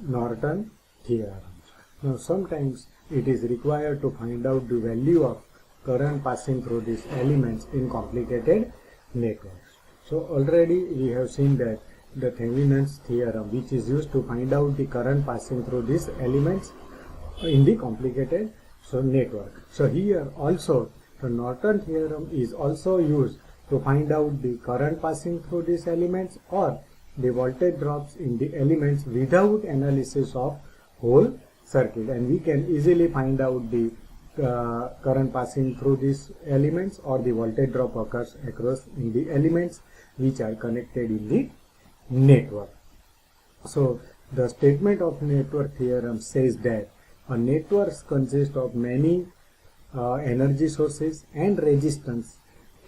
Norton theorem. Now sometimes it is required to find out the value of current passing through these elements in complicated networks. So already we have seen that the Thevenin's theorem, which is used to find out the current passing through these elements in the complicated network. So here also the Norton theorem is also used to find out the current passing through these elements or the voltage drops in the elements without analysis of whole circuit, and we can easily find out the current passing through these elements or the voltage drop occurs across in the elements which are connected in the network. So the statement of network theorem says that a network consists of many energy sources and resistance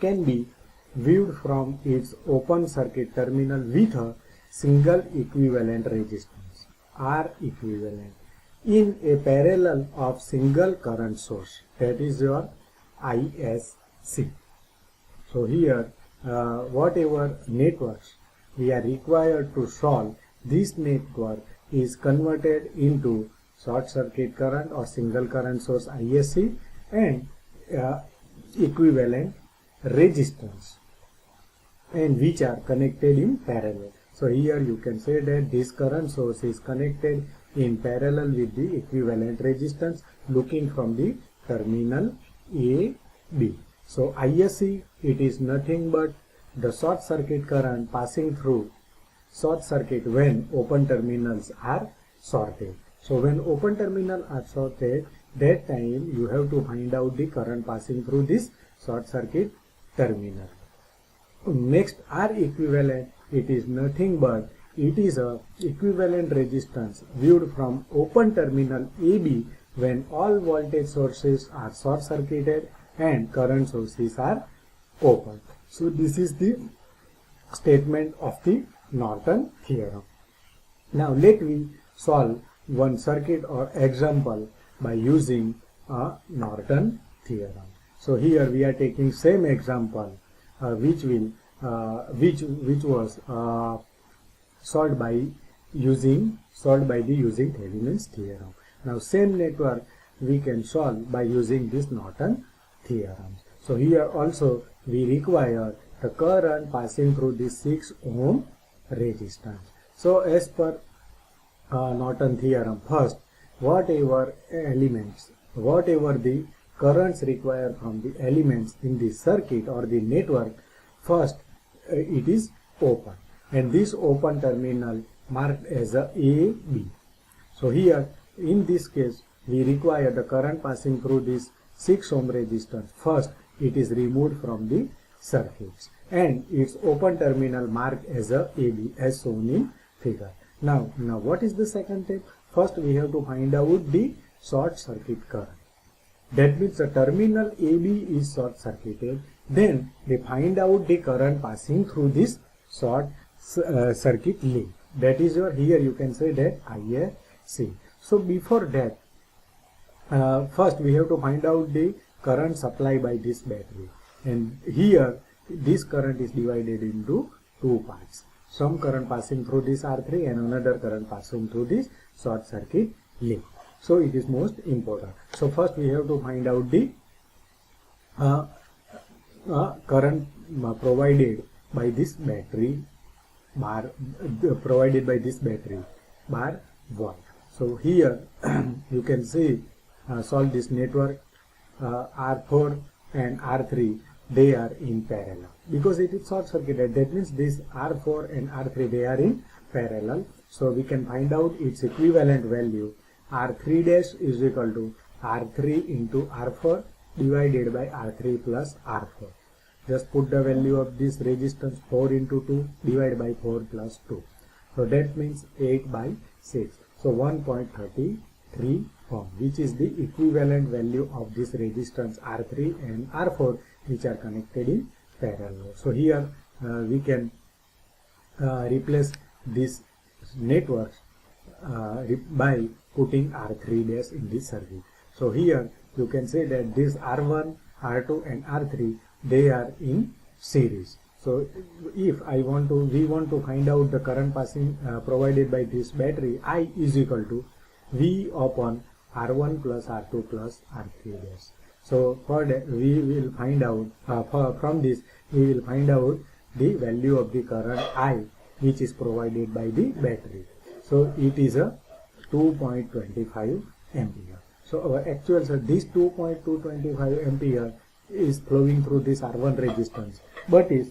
can be viewed from its open circuit terminal with a single equivalent resistance R equivalent in a parallel of single current source, that is your ISC. So here whatever networks we are required to solve, this network is converted into short circuit current or single current source ISC and equivalent resistance, and which are connected in parallel. So here you can say that this current source is connected in parallel with the equivalent resistance looking from the terminal A, B. So ISC, it is nothing but the short circuit current passing through short circuit when open terminals are shorted. So when open terminals are shorted, that time you have to find out the current passing through this short circuit terminal. Next, R equivalent, it is nothing but it is a equivalent resistance viewed from open terminal AB when all voltage sources are short circuited and current sources are open. So this is the statement of the Norton theorem. Now let me solve one circuit or example by using a Norton theorem. So here we are taking same example which was solved by using Thevenin's theorem. Now same network we can solve by using this Norton theorem. So here also we require the current passing through this 6 ohm resistance. So as per Norton theorem, first whatever the currents required from the elements in the circuit or the network, first it is open, and this open terminal marked as a B. So here in this case we require the current passing through this 6 ohm resistance. First it is removed from the circuits and its open terminal marked as a AB as shown in figure. Now what is the second step? First we have to find out the short circuit current. That means the terminal AB is short circuited. Then we find out the current passing through this short circuit link. That is your, here you can say that ISC. So before that, first we have to find out the current supplied by this battery. And here this current is divided into two parts. Some current passing through this R3 and another current passing through this short circuit link. So it is most important. So first we have to find out the current provided by this battery bar bar 1. So here you can see solve this network R4 and R3, they are in parallel because it is short circuited. That means this R4 and R3, they are in parallel. So we can find out its equivalent value. R3 dash is equal to R3 into R4 divided by R3 plus R4. Just put the value of this resistance 4 into 2 divided by 4 plus 2. So that means 8 by 6. So 1.33 ohm, which is the equivalent value of this resistance R3 and R4, which are connected in parallel. So here we can replace this network by putting R3 dash in this circuit. So here you can say that this R1, R2 and R3, they are in series. So if we want to find out the current passing provided by this battery, I is equal to V upon R1 plus R2 plus R3 dash. So for that we will find out from this we will find out the value of the current I which is provided by the battery. So it is a 2.25 ampere. So our actual, so this 2.225 ampere is flowing through this R1 resistance, but it is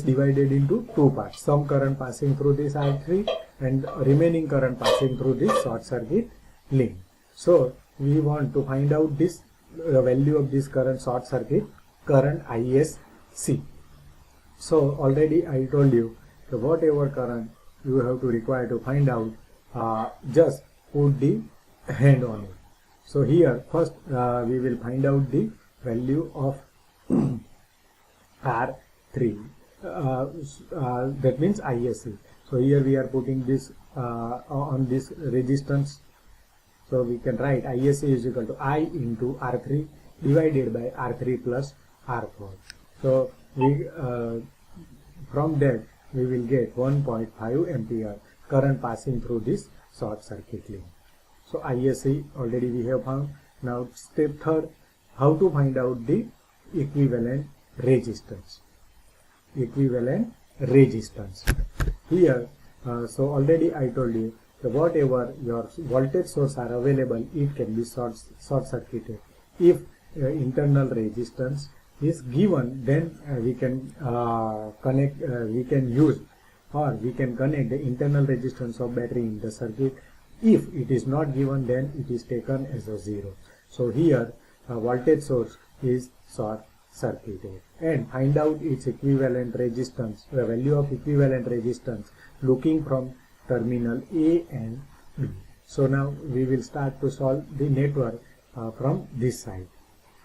divided into two parts. Some current passing through this R3 and remaining current passing through this short circuit link. So we want to find out this value of this current short circuit current ISC. So already I told you that whatever current you have to require to find out, just put the hand on it. So here first we will find out the value of R3, that means ISC. So here we are putting this on this resistance. So we can write ISC is equal to I into R3 divided by R3 plus R4. So we from that we will get 1.5 ampere current passing through this short circuit link. So ISC already we have found. Now step third, how to find out the equivalent resistance. Equivalent resistance. Here, so already I told you that whatever your voltage source are available, it can be short circuited. If internal resistance is given, then we can connect, we can use or we can connect the internal resistance of battery in the circuit. If it is not given, then it is taken as a zero. So here voltage source is short circuited, and find out its equivalent resistance, the value of equivalent resistance looking from terminal A and B. So now we will start to solve the network from this side.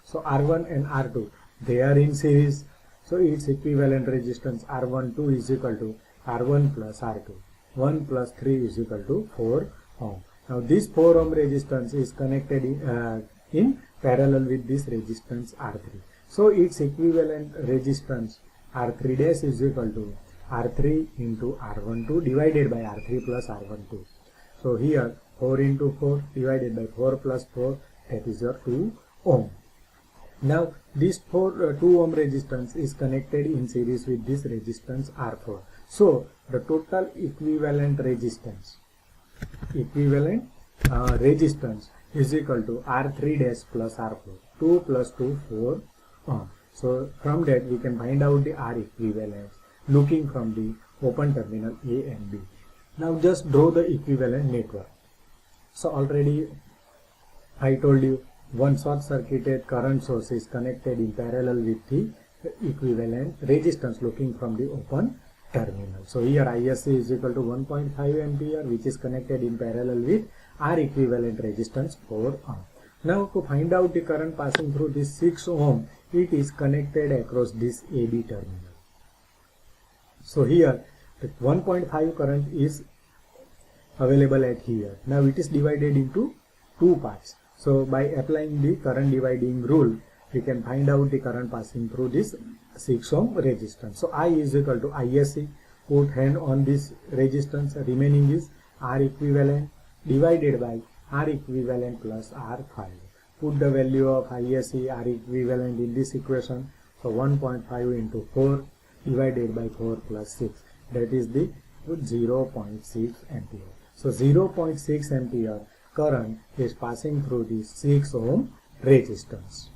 So R1 and R2, they are in series. So its equivalent resistance R12 is equal to R1 plus R2. 1 plus 3 is equal to 4 ohm. Now this 4 ohm resistance is connected in parallel with this resistance R3. So its equivalent resistance R3 dash is equal to R3 into R12 divided by R3 plus R12. So here 4 into 4 divided by 4 plus 4, that is your 2 ohm. Now this 2 ohm resistance is connected in series with this resistance R4. So the total equivalent resistance is equal to R3 dash plus R4. 2 plus 2, 4 ohm. So from that we can find out the R equivalence looking from the open terminal A and B. Now just draw the equivalent network. So already I told you one short circuited current source is connected in parallel with the equivalent resistance looking from the open terminal. So here ISC is equal to 1.5 ampere, which is connected in parallel with R equivalent resistance 4 ohm. Now to find out the current passing through this 6 ohm, it is connected across this AB terminal. So here the 1.5 current is available at here. Now it is divided into two parts. So by applying the current dividing rule, we can find out the current passing through this 6 ohm resistance. So I is equal to ISC, put hand on this resistance, remaining is R equivalent divided by R equivalent plus R5. Put the value of ISC, R equivalent in this equation. So 1.5 into 4 divided by 4 plus 6, that is the 0.6 ampere. So 0.6 ampere current is passing through the 6 ohm resistance.